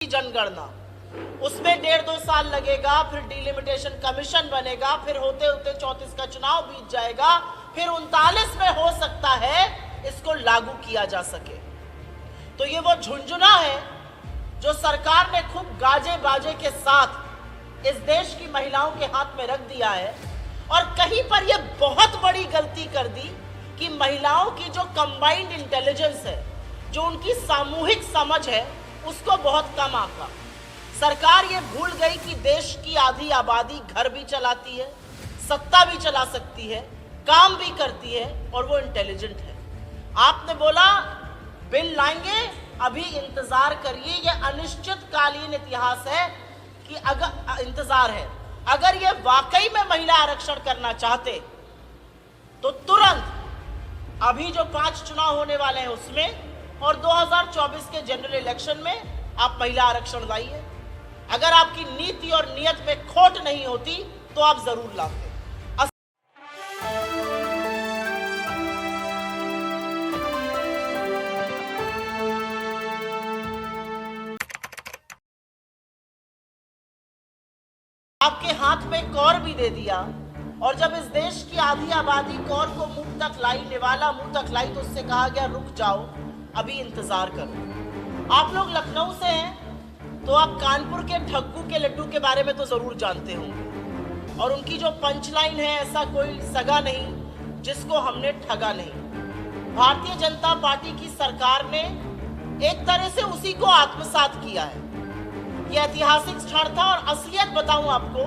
जनगणना, उसमें 1.5-2 साल लगेगा, फिर डिलिमिटेशन कमीशन बनेगा, फिर होते होते 34 का चुनाव बीत जाएगा, फिर 39 में हो सकता है इसको लागू किया जा सके। तो ये वो झुंझुना है जो सरकार ने खूब गाजे बाजे के साथ इस देश की महिलाओं के हाथ में रख दिया है, और कहीं पर यह बहुत बड़ी गलती कर दी कि महिलाओं की जो कंबाइंड इंटेलिजेंस है, जो उनकी सामूहिक समझ है, उसको बहुत कम आंका। सरकार ये भूल गई कि देश की आधी आबादी घर भी चलाती है, सत्ता भी चला सकती है, काम भी करती है, और वो इंटेलिजेंट है। आपने बोला बिल लाएंगे, अभी इंतजार करिए, ये अनिश्चितकालीन इतिहास है कि अगर इंतजार है, अगर ये वाकई में महिला आरक्षण करना चाहते तो तुरंत अभी जो 5 चुनाव होने वाले हैं उसमें और 2024 के जनरल इलेक्शन में आप महिला आरक्षण लाइए। अगर आपकी नीति और नियत में खोट नहीं होती तो आप जरूर लाते। आपके हाथ में कौर भी दे दिया, और जब इस देश की आधी आबादी कौर को मुंह तक लाई, निवाला मुंह तक लाई, तो उससे कहा गया रुक जाओ, अभी इंतजार करो। आप लोग लखनऊ से हैं तो आप कानपुर के ठग्गू के लड्डू के बारे में तो जरूर जानते होंगे, और उनकी जो पंचलाइन है, ऐसा कोई सगा नहीं जिसको हमने ठगा नहीं। भारतीय जनता पार्टी की सरकार ने एक तरह से उसी को आत्मसात किया है। यह ऐतिहासिक क्षण था, और असलियत बताऊं आपको,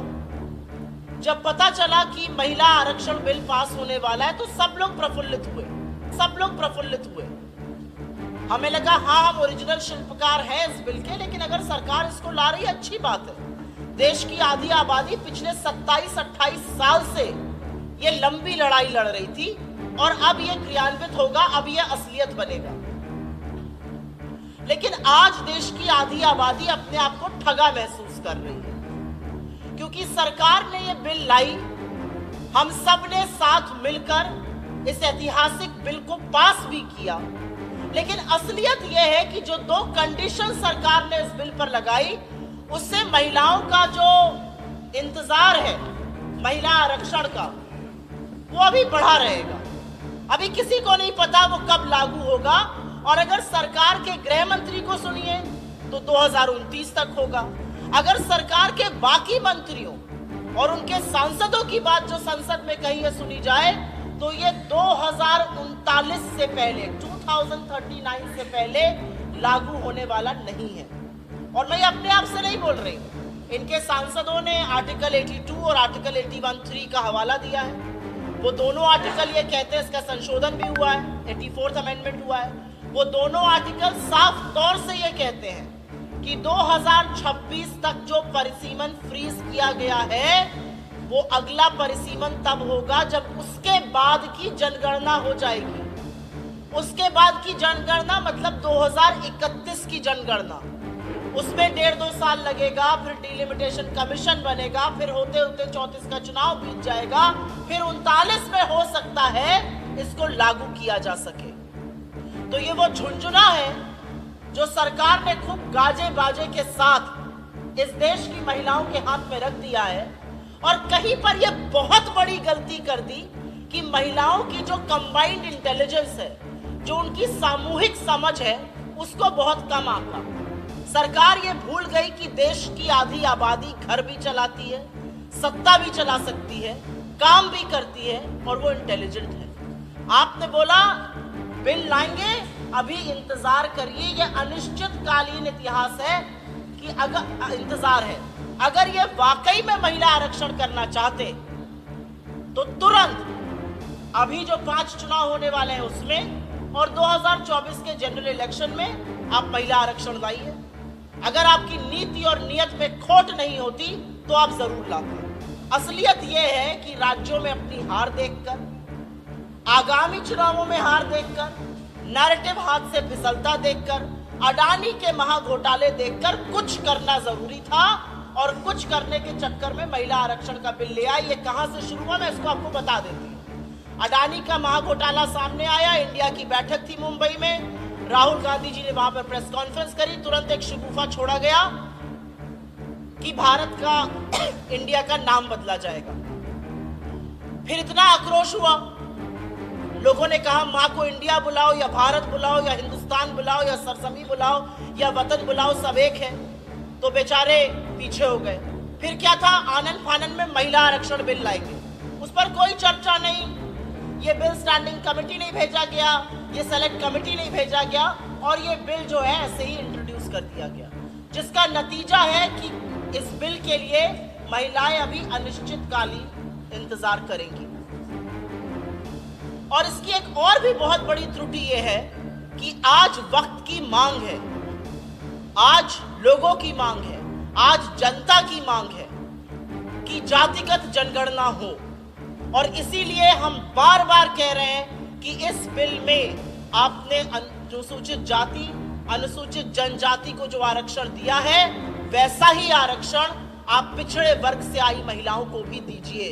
जब पता चला कि महिला आरक्षण बिल पास होने वाला है तो सब लोग प्रफुल्लित हुए। हमें लगा हाँ, हम ओरिजिनल शिल्पकार हैं इस बिल के, लेकिन अगर सरकार इसको ला रही है अच्छी बात है। देश की आधी आबादी पिछले 27-28 साल से ये लंबी लड़ाई लड़ रही थी, और अब ये क्रियान्वित होगा, अब ये असलियत बनेगा। लेकिन आज देश की आधी आबादी अपने आप को ठगा महसूस कर रही है, क्योंकि सरकार ने ये बिल लाई, हम सब ने साथ मिलकर इस ऐतिहासिक बिल को पास भी किया, लेकिन असलियत यह है कि जो 2 कंडीशन सरकार ने इस बिल पर लगाई, उससे महिलाओं का जो इंतजार है महिला आरक्षण का, वो अभी बढ़ा रहेगा। अभी किसी को नहीं पता वो कब लागू होगा, और अगर सरकार के गृह मंत्री को सुनिए तो 2029 तक होगा। अगर सरकार के बाकी मंत्रियों और उनके सांसदों की बात जो संसद में कहीं सुनी जाए तो ये 2039 से पहले, 2039 से पहले लागू होने वाला नहीं है। और मैं अपने आप से नहीं बोल रही, इनके सांसदों ने आर्टिकल 82 और आर्टिकल 81(3) का हवाला दिया है। वो दोनों आर्टिकल ये कहते हैं, इसका संशोधन भी हुआ है, 84th अमेंडमेंट हुआ है। वो दोनों आर्टिकल साफ तौर से ये कहते हैं कि 2026 तक जो परिसीमन फ्रीज किया गया है, वो अगला परिसीमन तब होगा जब उसके बाद की जनगणना हो जाएगी। उसके बाद की जनगणना मतलब 2031 की जनगणना, उसमें 1.5-2 साल लगेगा, फिर डिलिमिटेशन कमीशन बनेगा, फिर होते होते 34 का चुनाव बीत जाएगा, फिर 39 में हो सकता है इसको लागू किया जा सके। तो ये वो झुंझुना है जो सरकार ने खूब गाजे बाजे के साथ इस देश की महिलाओं के हाथ में रख दिया है, और कहीं पर यह बहुत बड़ी गलती कर दी कि महिलाओं की जो कंबाइंड इंटेलिजेंस है, जो उनकी सामूहिक समझ है, उसको बहुत कम आंका। सरकार ये भूल गई कि देश की आधी आबादी घर भी चलाती है, सत्ता भी चला सकती है, काम भी करती है, और वो इंटेलिजेंट है। आपने बोला बिल लाएंगे, अभी इंतजार करिए, ये अनिश्चितकालीन इतिहास है कि अगर इंतजार है, अगर ये वाकई में महिला आरक्षण करना चाहते तो तुरंत अभी जो 5 चुनाव होने वाले हैं उसमें और 2024 के जनरल इलेक्शन में आप महिला आरक्षण लाइए। अगर आपकी नीति और नियत में खोट नहीं होती तो आप जरूर लाते। असलियत यह है कि राज्यों में अपनी हार देखकर, आगामी चुनावों में हार देखकर, नैरेटिव हाथ से फिसलता देखकर, अडानी के महाघोटाले देखकर कुछ करना जरूरी था, और कुछ करने के चक्कर में महिला आरक्षण का बिल ले आए। ये कहां से शुरू हुआ मैं इसको आपको बता देती हूँ। अडानी का महाघोटाला सामने आया, इंडिया की बैठक थी मुंबई में, राहुल गांधी जी ने वहां पर प्रेस कॉन्फ्रेंस करी, तुरंत एक शगुफा छोड़ा गया कि भारत का इंडिया का नाम बदला जाएगा। फिर इतना आक्रोश हुआ, लोगों ने कहा मां को इंडिया बुलाओ या भारत बुलाओ या हिंदुस्तान बुलाओ या सरजमी बुलाओ या वतन बुलाओ, सब एक है। तो बेचारे पीछे हो गए। फिर क्या था, आनन फानन में महिला आरक्षण बिल लाएंगे, उस पर कोई चर्चा नहीं। ये बिल स्टैंडिंग कमेटी नहीं भेजा गया, ये सेलेक्ट कमेटी नहीं भेजा गया, और ये बिल जो है ऐसे ही इंट्रोड्यूस कर दिया गया, जिसका नतीजा है कि इस बिल के लिए महिलाएं अभी अनिश्चितकालीन इंतजार करेंगी। और इसकी एक और भी बहुत बड़ी त्रुटि यह है कि आज वक्त की मांग है, आज लोगों की मांग है, आज जनता की मांग है कि जातिगत जनगणना हो। और इसीलिए हम बार बार कह रहे हैं कि इस बिल में आपने अनुसूचित जाति, अनुसूचित जनजाति को जो आरक्षण दिया है, वैसा ही आरक्षण आप पिछड़े वर्ग से आई महिलाओं को भी दीजिए।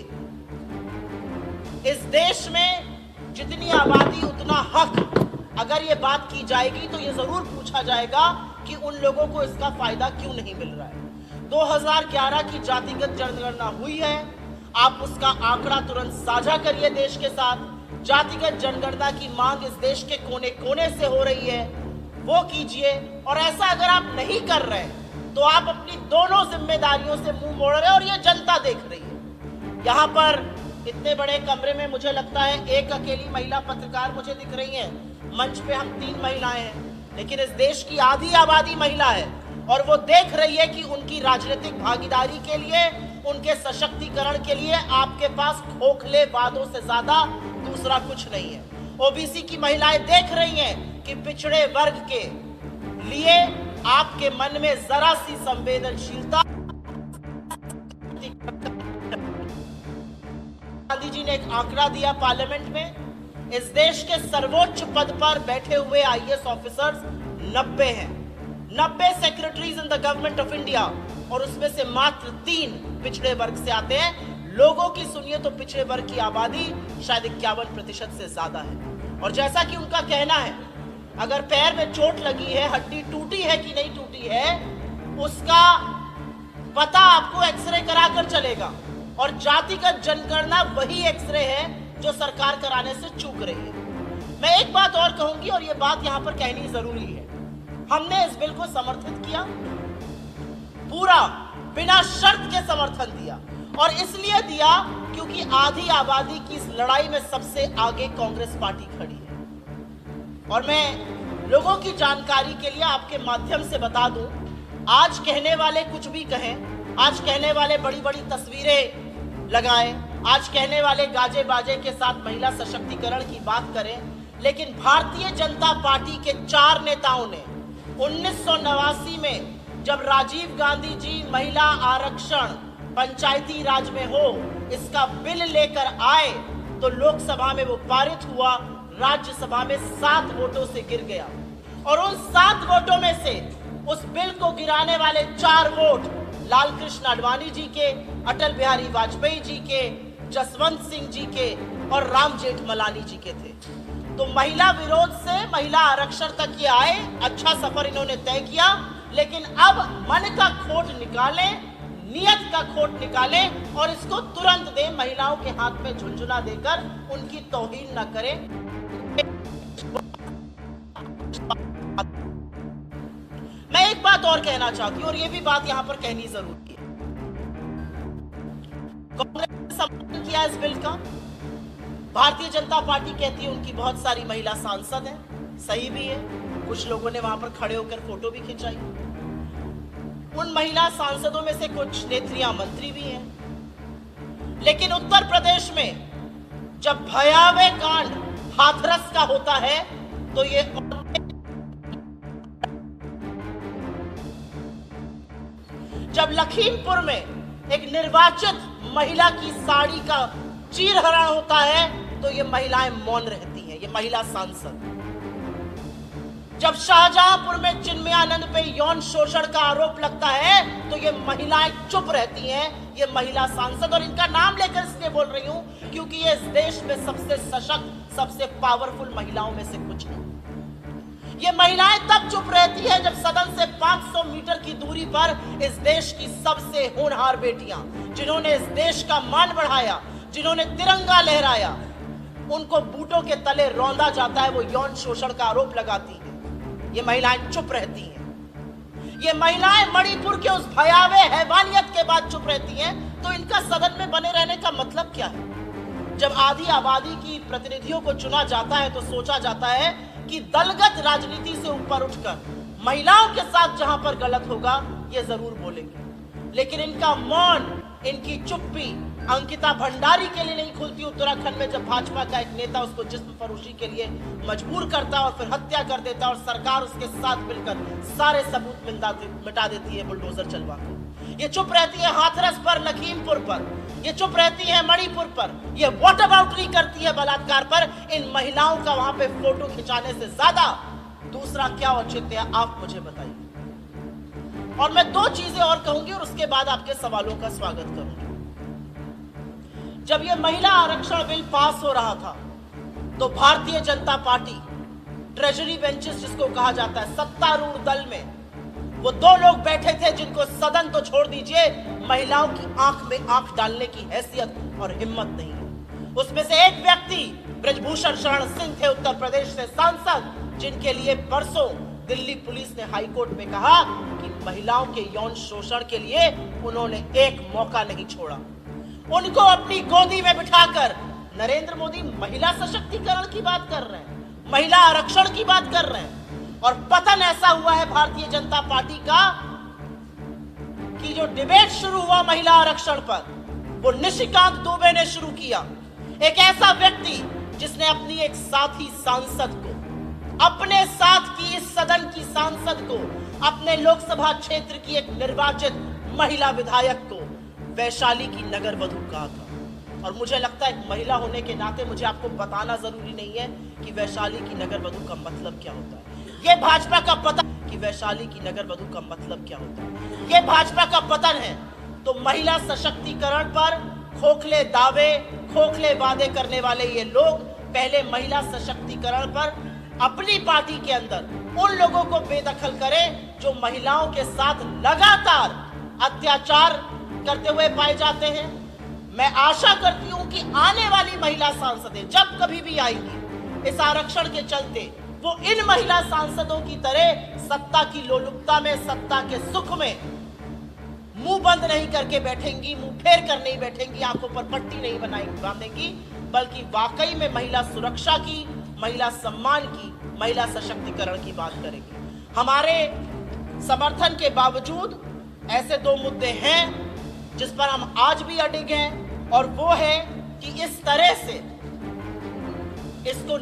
इस देश में जितनी आबादी उतना हक, अगर ये बात की जाएगी तो ये जरूर पूछा जाएगा कि उन लोगों को इसका फायदा क्यों नहीं मिल रहा है। 2011 की जातिगत जनगणना हुई है, आप उसका आंकड़ा तुरंत साझा करिए देश के साथ। जातिगत जनगणना की मांग इस देश के कोने कोने से हो रही है, वो कीजिए। और ऐसा अगर आप नहीं कर रहे तो आप अपनी दोनों जिम्मेदारियों से मुंह मोड़ रहे हैं, और ये जनता देख रही है। यहाँ पर इतने बड़े कमरे में मुझे लगता है एक अकेली महिला पत्रकार मुझे दिख रही है। मंच पे हम 3 महिलाएं हैं, लेकिन इस देश की आधी आबादी महिला है, और वो देख रही है कि उनकी राजनीतिक भागीदारी के लिए, उनके सशक्तिकरण के लिए आपके पास खोखले वादों से ज्यादा दूसरा कुछ नहीं है। ओबीसी की महिलाएं देख रही हैं कि पिछड़े वर्ग के लिए आपके मन में जरा सी संवेदनशीलता। गांधी जी ने एक आंकड़ा दिया पार्लियामेंट में, इस देश के सर्वोच्च पद पर बैठे हुए आईएएस ऑफिसर्स 90 हैं, 90 secretaries in the government of India, और उसमें से मात्र 3 पिछड़े वर्ग से आते हैं। लोगों की सुनिए तो पिछड़े वर्ग की आबादी शायद 51% से ज्यादा है। और जैसा कि उनका कहना है, अगर पैर में चोट लगी है, हड्डी टूटी है कि नहीं टूटी है, उसका पता आपको एक्सरे कराकर चलेगा। और जातिगत जनगणना वही एक्सरे है जो सरकार कराने से चूक रही है। मैं एक बात और कहूंगी, और ये बात यहां पर कहनी जरूरी है, हमने इस बिल को समर्थित किया, पूरा बिना शर्त के समर्थन दिया, और इसलिए दिया क्योंकि आधी आबादी की इस लड़ाई में सबसे आगे कांग्रेस पार्टी खड़ी है। और मैं लोगों की जानकारी के लिए आपके माध्यम से बता दूं, आज कहने वाले कुछ भी कहें, आज कहने वाले बड़ी बड़ी तस्वीरें लगाएं, आज कहने वाले गाजे बाजे के साथ महिला सशक्तिकरण की बात करें, लेकिन भारतीय जनता पार्टी के 4 नेताओं ने 1989 में जब राजीव गांधी जी महिला आरक्षण पंचायती राज में हो इसका बिल लेकर आए, तो लोकसभा में वो पारित हुआ, राज्यसभा में 7 वोटों से गिर गया। और उन 7 वोटों में से उस बिल को गिराने वाले 4 वोट लाल कृष्ण आडवाणी जी के, अटल बिहारी वाजपेयी जी के, जसवंत सिंह जी के और राम जेठमलानी जी के थे। तो महिला विरोध से महिला आरक्षण तक ये आए, अच्छा सफर इन्होंने तय किया, लेकिन अब मन का खोट निकालें, नियत का खोट निकालें और इसको तुरंत दें, महिलाओं के हाथ में झुंझुना देकर उनकी तौहीन न करें। मैं एक बात और कहना चाहती हूं, और ये भी बात यहां पर कहनी जरूरी है। कांग्रेस ने समर्थन किया इस बिल का, भारतीय जनता पार्टी कहती है उनकी बहुत सारी महिला सांसद हैं, सही भी है, कुछ लोगों ने वहां पर खड़े होकर फोटो भी खिंचाई। उन महिला सांसदों में से कुछ नेत्रियां मंत्री भी हैं। लेकिन उत्तर प्रदेश में जब भयावह कांड हाथरस का होता है तो ये जब लखीमपुर में एक निर्वाचित महिला की साड़ी का चीरहरण होता है तो ये महिलाएं मौन रहती हैं, ये महिला सांसद। जब शाहजहांपुर में चिन्मयानंद पे यौन शोषण का आरोप लगता है तो ये महिलाएं चुप रहती हैं, ये महिला सांसद। और इनका नाम लेकर इसलिए बोल रही हूं क्योंकि ये इस देश में सबसे सशक्त, सबसे पावरफुल महिलाओं में से कुछ है। ये महिलाएं तब चुप रहती है जब सदन से 500 मीटर की दूरी पर इस देश की सबसे होनहार बेटियां, जिन्होंने इस देश का मान बढ़ाया, जिन्होंने तिरंगा लहराया, उनको बूटों के तले रौंदा जाता है, वो यौन शोषण का आरोप लगाती है। ये महिलाएं चुप रहती हैं। ये महिलाएं मणिपुर के उस भयावह हैवानियत के बाद चुप रहती हैं, तो इनका सदन में बने रहने का मतलब क्या है? जब आधी आबादी की प्रतिनिधियों को चुना जाता है तो सोचा जाता है कि दलगत राजनीति से ऊपर उठकर महिलाओं के साथ जहां पर गलत होगा ये जरूर बोलेंगे, लेकिन इनका मौन, इनकी चुप्पी अंकिता भंडारी के लिए नहीं खुलती उत्तराखंड में, जब भाजपा का एक नेता उसको जिस्म फरोशी के लिए मजबूर करता और फिर हत्या कर देता और सरकार उसके साथ मिलकर सारे सबूत मिटा देती है बुलडोजर चलवा कर। ये चुप रहती है हाथरस पर, लखीमपुर पर, ये चुप रहती है मणिपुर पर, ये वॉट अबाउटरी करती है बलात्कार पर। इन महिलाओं का वहां पे फोटो खिंचाने से ज्यादा दूसरा क्या औचित्य है, आप मुझे बताइए। और मैं दो चीजें और कहूंगी और उसके बाद आपके सवालों का स्वागत करूंगी। जब ये महिला आरक्षण बिल पास हो रहा था तो Bharatiya Janata party treasury benches जिसको कहा जाता है, सत्तारूढ़ दल में वो दो लोग बैठे थे जिनको सदन तो छोड़ दीजिए, महिलाओं की आंख में आंख डालने की हैसियत और हिम्मत नहीं है। उसमें से एक व्यक्ति ब्रजभूषण शरण सिंह थे, उत्तर प्रदेश से सांसद, जिनके लिए परसों दिल्ली पुलिस ने हाईकोर्ट में कहा कि महिलाओं के यौन शोषण के लिए उन्होंने एक मौका नहीं छोड़ा। उनको अपनी गोदी में बिठाकर नरेंद्र मोदी महिला सशक्तिकरण की बात कर रहे हैं, महिला आरक्षण की बात कर रहे हैं, और पतन ऐसा हुआ है भारतीय जनता पार्टी का कि जो डिबेट शुरू हुआ महिला आरक्षण पर, वो निशिकांत दुबे ने शुरू किया। एक ऐसा व्यक्ति जिसने अपनी एक साथी सांसद को, अपने साथ की इस सदन की सांसद को, अपने लोकसभा क्षेत्र की एक निर्वाचित महिला विधायक को वैशाली की नगर वधू कहा था। और मुझे लगता है एक महिला होने के नाते मुझे आपको बताना जरूरी नहीं है कि वैशाली की नगर वधू का मतलब क्या होता है। ये भाजपा का पतन कि वैशाली की नगर वधू का मतलब क्या होता है, ये भाजपा का पतन है। तो महिला सशक्तिकरण पर खोखले दावे, खोखले वादे करने वाले ये लोग पहले महिला सशक्तिकरण पर अपनी पार्टी के अंदर उन लोगों को बेदखल करें जो महिलाओं के साथ लगातार अत्याचार करते हुए पाए जाते हैं। मैं आशा करती हूं कि आने वाली महिला सांसदें जब कभी भी आएंगी इस आरक्षण के चलते, वो इन महिला सांसदों की तरह सत्ता की लोलुपता में, सत्ता के सुख में मुंह बंद नहीं करके बैठेंगी, मुंह फेर कर नहीं बैठेंगी, आंखों पर पट्टी नहीं बांधेंगी, बल्कि वाकई में महिला सुरक्षा की, महिला सम्मान की, महिला सशक्तिकरण की बात करेंगी। हमारे समर्थन के बावजूद ऐसे दो मुद्दे हैं जिस पर हम आज भी अडिग हैं, और वो है कि इस तरह से इसको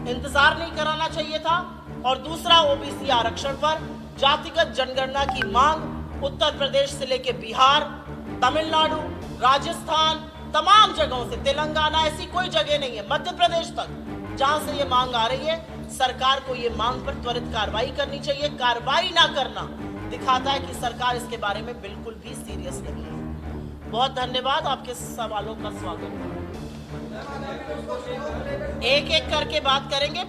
इंतजार नहीं कराना चाहिए था। और दूसरा, ओबीसी आरक्षण पर जातिगत जनगणना की मांग उत्तर प्रदेश से लेकर बिहार, तमिलनाडु, राजस्थान, तमाम जगहों से, तेलंगाना, ऐसी कोई जगह नहीं है, मध्य प्रदेश तक जहां से ये मांग आ रही है। सरकार को ये मांग पर त्वरित कार्रवाई करनी चाहिए। कार्रवाई ना करना दिखाता है कि सरकार इसके बारे में बिल्कुल भी सीरियस नहीं है। बहुत धन्यवाद, आपके सवालों का स्वागत है। एक एक करके बात करेंगे।